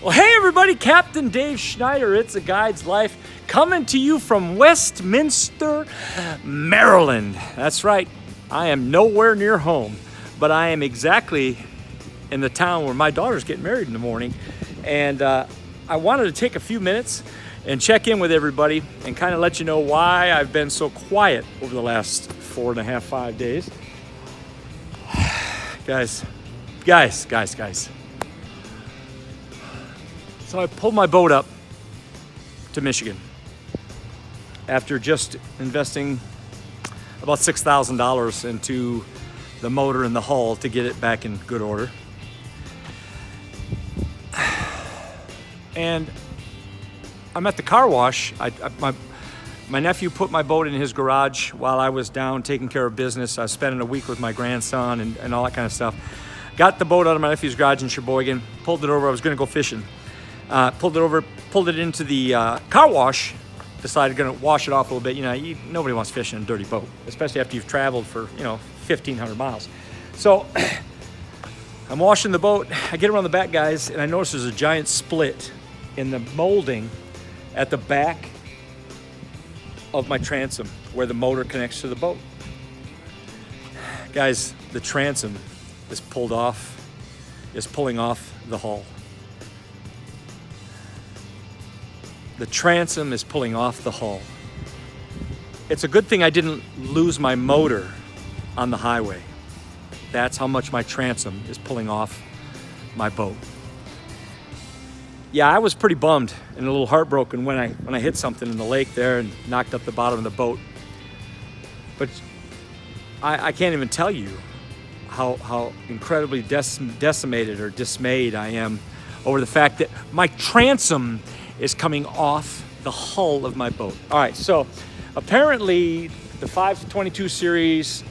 Well, hey everybody, Captain Dave Schneider, It's a Guide's Life, coming to you from Westminster, Maryland. That's right, I am nowhere near home, but I am exactly in the town where my daughter's getting married in the morning. And I wanted to take a few minutes and check in with everybody and kind of let you know why I've been so quiet over the last 4.5 days. Guys. So I pulled my boat up to Michigan after just investing about $6,000 into the motor and the hull to get it back in good order. And I'm at the car wash. My nephew put my boat in his garage while I was down taking care of business. I was spending a week with my grandson and all that kind of stuff. Got the boat out of my nephew's garage in Sheboygan, pulled it over. I was gonna go fishing. Pulled it into the car wash, decided gonna wash it off a little bit. Nobody wants to fish in a dirty boat, especially after you've traveled for, 1,500 miles. So I'm washing the boat. I get around the back, guys, and I notice there's a giant split in the molding at the back of my transom where the motor connects to the boat. Guys, the transom is pulling off the hull. The transom is pulling off the hull. It's a good thing I didn't lose my motor on the highway. That's how much my transom is pulling off my boat. Yeah, I was pretty bummed and a little heartbroken when I hit something in the lake there and knocked up the bottom of the boat. But I can't even tell you how incredibly decimated or dismayed I am over the fact that my transom is coming off the hull of my boat. All right, so apparently the 522 series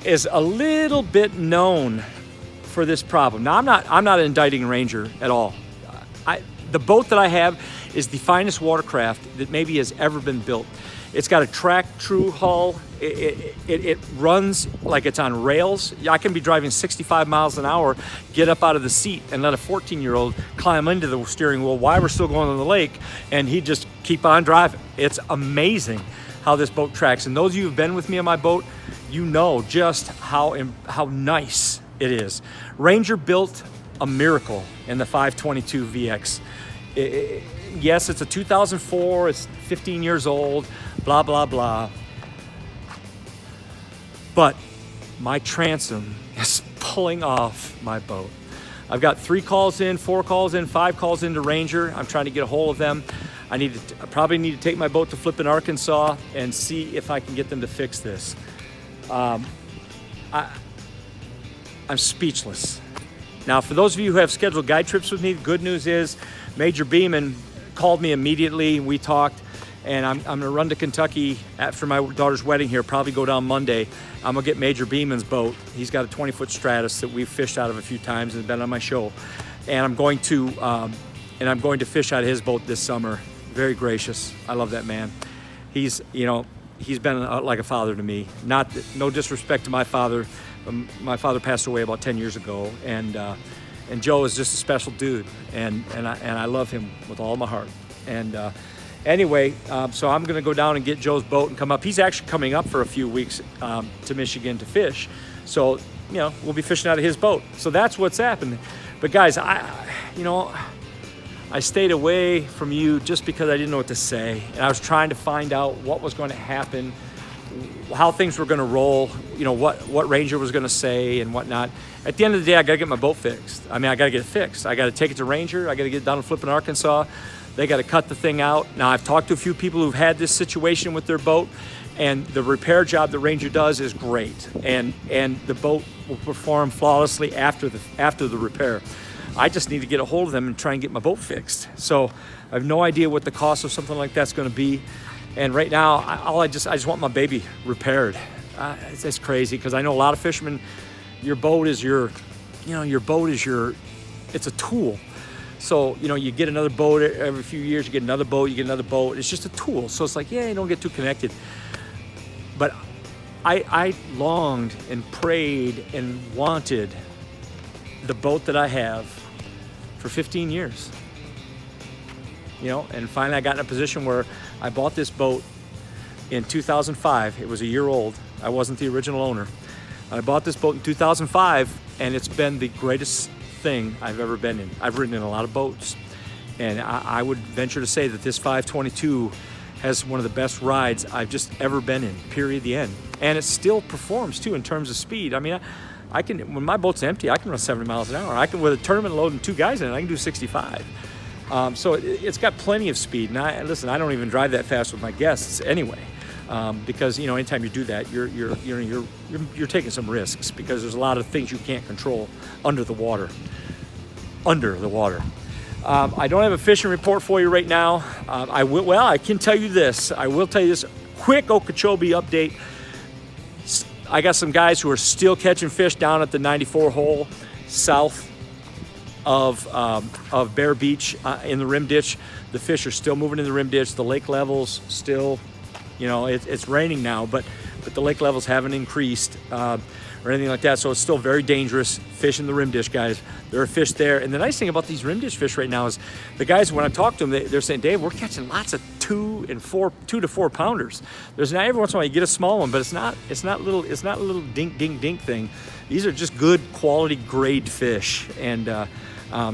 is a little bit known for this problem. Now, I'm not indicting Ranger at all. The boat that I have is the finest watercraft that maybe has ever been built. It's got a track true hull. It runs like it's on rails. I can be driving 65 miles an hour, get up out of the seat and let a 14-year-old climb into the steering wheel while we're still going on the lake, and he'd just keep on driving. It's amazing how this boat tracks. And those of you who've been with me on my boat, you know just how nice it is. Ranger built a miracle in the 522 VX. Yes, it's a 2004, it's 15 years old, blah, blah, blah. But my transom is pulling off my boat. I've got 3 calls in, 4 calls in, 5 calls into Ranger. I'm trying to get a hold of them. I probably need to take my boat to Flippin, Arkansas and see if I can get them to fix this. I'm speechless. Now, for those of you who have scheduled guide trips with me, the good news is Major Beeman called me immediately. We talked, and I'm gonna run to Kentucky after my daughter's wedding here, probably go down Monday. I'm gonna get Major Beeman's boat. He's got a 20-foot Stratus that we've fished out of a few times and been on my show. And I'm going to fish out of his boat this summer. Very gracious. I love that man. He's been like a father to me. No disrespect to my father. My father passed away about 10 years ago, and Joe is just a special dude, and I love him with all my heart. And anyway, so I'm gonna go down and get Joe's boat and come up. He's actually coming up for a few weeks to Michigan to fish, so we'll be fishing out of his boat. So that's what's happened. But guys, I stayed away from you just because I didn't know what to say, and I was trying to find out what was going to happen, how things were going to roll, what Ranger was going to say and whatnot. At the end of the day, I got to get my boat fixed. I got to get it fixed. I got to take it to Ranger. I got to get it down to Flippin, Arkansas. They got to cut the thing out. Now, I've talked to a few people who've had this situation with their boat, and the repair job that Ranger does is great, and the boat will perform flawlessly after the repair. I just need to get a hold of them and try and get my boat fixed. So I have no idea what the cost of something like that's going to be. And right now, I just want my baby repaired. It's crazy because I know a lot of fishermen. Your boat is it's a tool. So you get another boat every few years. You get another boat. It's just a tool. So it's like, you don't get too connected. But I longed and prayed and wanted the boat that I have for 15 years. You know, and finally I got in a position where I bought this boat in 2005. It was a year old. I wasn't the original owner. I bought this boat in 2005, and it's been the greatest thing I've ever been in. I've ridden in a lot of boats, and I would venture to say that this 522 has one of the best rides I've just ever been in, period, the end. And it still performs too in terms of speed. I mean, I can, when my boat's empty, I can run 70 miles an hour. I can, with a tournament load and 2 guys in it, I can do 65. So it's got plenty of speed. And listen, I don't even drive that fast with my guests anyway, because you know, anytime you do that, you're taking some risks, because there's a lot of things you can't control under the water. I don't have a fishing report for you right now. I can tell you this. I will tell you this quick Okeechobee update. I got some guys who are still catching fish down at the 94 hole south of Bear Beach in the rim ditch. The fish are still moving in the rim ditch. The lake levels still, you know, it's raining now, but the lake levels haven't increased or anything like that. So it's still very dangerous. Fish in the rim ditch, guys. There are fish there. And the nice thing about these rim ditch fish right now is the guys, when I talk to them, they're saying, Dave, we're catching lots of 2 to 4 pounders. There's not, every once in a while you get a small one, but it's not a little dink thing. These are just good quality grade fish. And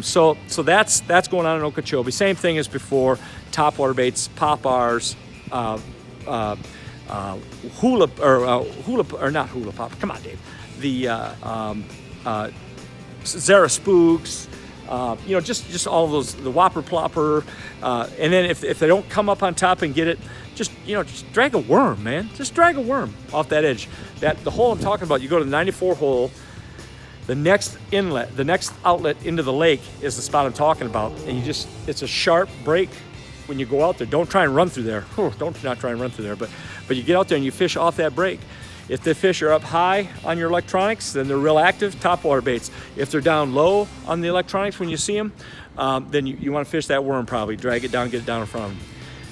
so that's going on in Okeechobee. Same thing as before. Topwater baits, pop-ars, hula pop. Come on, Dave. The Zara spooks. You know, just all of those, the whopper plopper, and then if they don't come up on top and get it, just drag a worm, man. Just drag a worm off that edge. The hole I'm talking about, you go to the 94 hole. The next inlet, the next outlet into the lake is the spot I'm talking about, and it's a sharp break when you go out there. Don't try and run through there. Don't try and run through there, but you get out there and you fish off that break. If the fish are up high on your electronics, then they're real active, topwater baits. If they're down low on the electronics when you see them, then you want to fish that worm probably. Drag it down, get it down in front of them.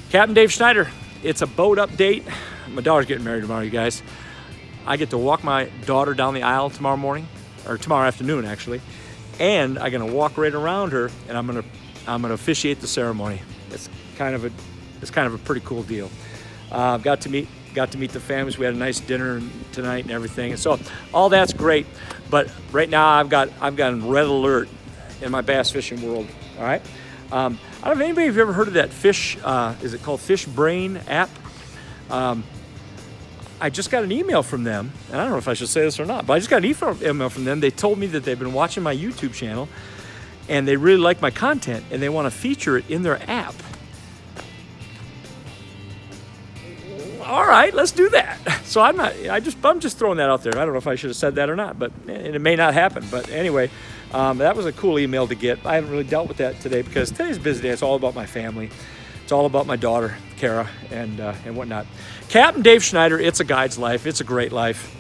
Captain Dave Schneider, it's a boat update. My daughter's getting married tomorrow, you guys. I get to walk my daughter down the aisle tomorrow morning, or tomorrow afternoon actually, and I'm gonna walk right around her, and I'm gonna officiate the ceremony. It's kind of a pretty cool deal. Got to meet the families. We had a nice dinner tonight and everything, and so all that's great. But right now I've got red alert in my bass fishing world. All right. I don't know if anybody have ever heard of that fish. Is it called Fish Brain app? I just got an email from them, and I don't know if I should say this or not, but I just got an email from them. They told me that they've been watching my YouTube channel, and they really like my content, and they want to feature it in their app. All right, let's do that. So I'm just throwing that out there. I don't know if I should have said that or not, but it may not happen. But anyway, that was a cool email to get. I haven't really dealt with that today because today's a busy day. It's all about my family. It's all about my daughter, Kara, and whatnot. Captain Dave Schneider, it's a guide's life. It's a great life.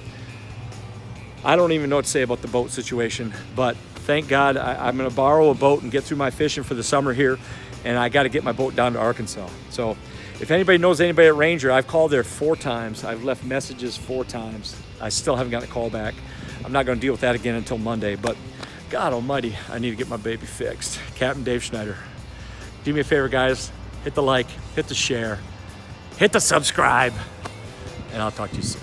I don't even know what to say about the boat situation, but thank God I'm going to borrow a boat and get through my fishing for the summer here, and I got to get my boat down to Arkansas. So if anybody knows anybody at Ranger, I've called there 4 times. I've left messages 4 times. I still haven't gotten a call back. I'm not going to deal with that again until Monday, but God almighty, I need to get my baby fixed. Captain Dave Schneider. Do me a favor, guys. Hit the like, hit the share, hit the subscribe, and I'll talk to you soon.